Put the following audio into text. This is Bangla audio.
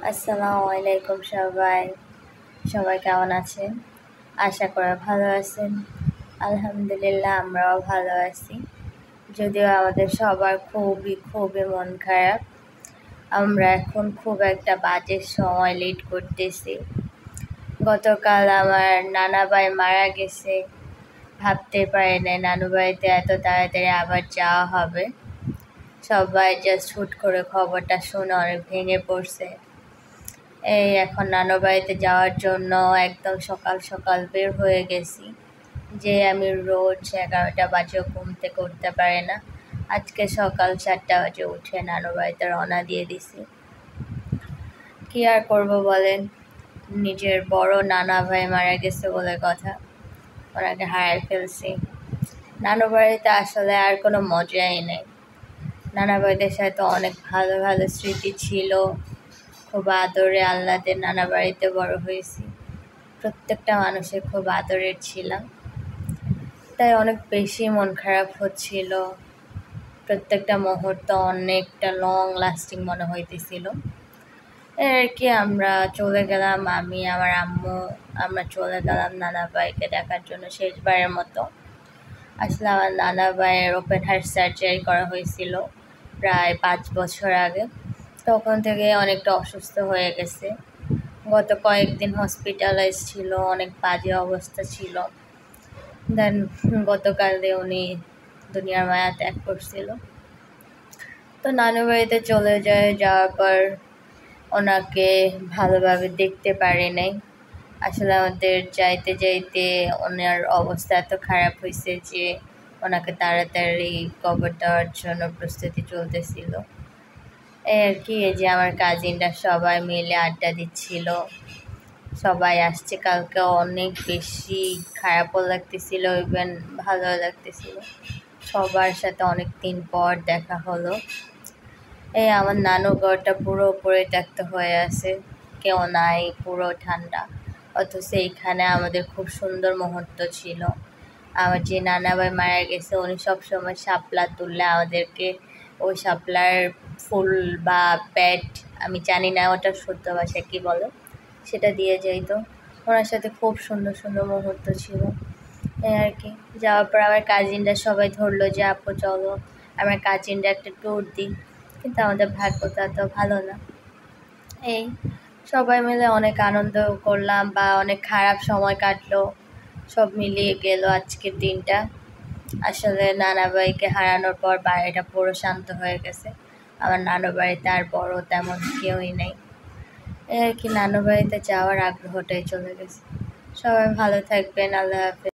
আসসালামু আলাইকুম সবাই কেমন আছেন? আশা করি ভালো আছেন। আলহামদুলিল্লাহ আমরাও ভালো আছি। যদিও আমাদের সবার খুবই মন খারাপ। আমরা এখন খুব একটা বাজে সময় লিড করতেছি। গতকাল আমার নানা ভাই মারা গেছে। ভাবতে পারি নাই নানু বাড়িতে এত তাড়াতাড়ি আবার যাওয়া হবে। সবাই জাস্ট হুট করে খবরটা শুনে অনেক ভেঙে পড়ছে। এই এখন নানু বাড়িতে যাওয়ার জন্য একদম সকাল বের হয়ে গেছি, যে আমি রোজ 11টা বাজেও ঘুম থেকে উঠতে পারি না। আজকে সকাল 4টা বাজে উঠে নানু বাড়িতে রওনা দিয়ে দিছি। কি আর করবো বলেন, নিজের বড় নানা ভাই মারা গেছে বলে কথা, ওনাকে হারাই ফেলছি। নানু বাড়িতে আসলে আর কোনো মজাই নেই। নানা বাড়িদের সাথে অনেক ভালো স্মৃতি ছিল। খুব আদরে আল্লাদের নানা বাড়িতে বড় হয়েছি। প্রত্যেকটা মানুষের খুব আদরের ছিলাম, তাই অনেক বেশি মন খারাপ হচ্ছিল। প্রত্যেকটা মুহূর্ত অনেকটা লং লাস্টিং মনে হইতেছিল। আর কি আমরা চলে গেলাম, আমি আমার আম্মু আমরা চলে গেলাম নানা ভাইকে দেখার জন্য শেষবারের মতো। আসলে আমার নানা ভাইয়ের ওপেন হার্ট সার্জারি করা হয়েছিল প্রায় 5 বছর আগে। তখন থেকে অনেকটা অসুস্থ হয়ে গেছে। গত কয়েকদিন হসপিটালাইজ ছিল, অনেক বাজে অবস্থা ছিল। দেন গতকালে উনি দুনিয়ার মায়া ত্যাগ করছিল। তো নানু বাড়িতে চলে যাওয়ার পর ওনাকে ভালোভাবে দেখতে পারি নাই। আসলে আমাদের যাইতে ওনার অবস্থা এত খারাপ হয়েছে যে ওনাকে তাড়াতাড়ি কবর দেওয়ার জন্য প্রস্তুতি চলতেছিল। এই আর কি, এই যে আমার কাজিনরা সবাই মিলে আড্ডা দিচ্ছিল। সবাই আসছে কালকে, অনেক বেশি খারাপও লাগতেছিল, ইভেন ভালো লাগতেছিল। সবার সাথে অনেক দিন পর দেখা হলো। এই আমার নানু ঘরটা পুরো পরিত্যক্ত হয়ে আছে, কেউ নাই, পুরো ঠান্ডা। অথচ এইখানে আমাদের খুব সুন্দর মুহূর্ত ছিল। আমার যে নানা ভাই মারা গেছে উনি সবসময় শাপলা তুললে আমাদেরকে ওই শাপলার ফুল বা প্যাট, আমি জানি না ওটা শুদ্ধ ভাষায় কী বলে, সেটা দিয়ে যাইতো। ওনার সাথে খুব সুন্দর মুহূর্ত ছিল। এই আর কি, যাওয়ার পর আমার কাজিনরা সবাই ধরলো যে আপু চলো আমার কাজিনরা একটা ট্যুর দিই, কিন্তু আমাদের ভাগ্যটা তো ভালো না। এই সবাই মিলে অনেক আনন্দ করলাম বা অনেক খারাপ সময় কাটলো, সব মিলিয়ে গেল আজকের দিনটা। আসলে নানা ভাইকে হারানোর পর বাড়িটা পুরো শান্ত হয়ে গেছে। আমার নানু বাড়িতে আর বড় তেমন কেউই নেই। এই আর কি, নানু বাড়িতে যাওয়ার আগ্রহটাই চলে গেছে। সবাই ভালো থাকবেন, আল্লাহ হাফেজ।